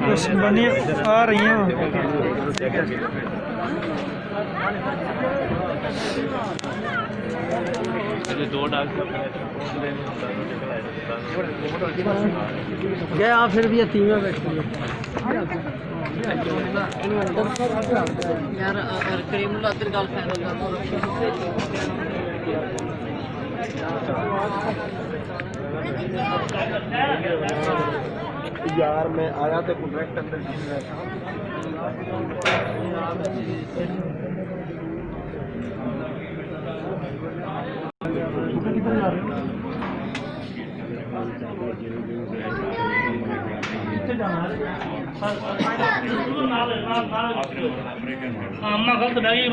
बस बनी आ रही हैं दो गया फिर भी तीन में बैठी यार करीम अदर गल फाइनल यार मैं आया तो कॉन्ट्रैक्ट अंदर गलत बह गई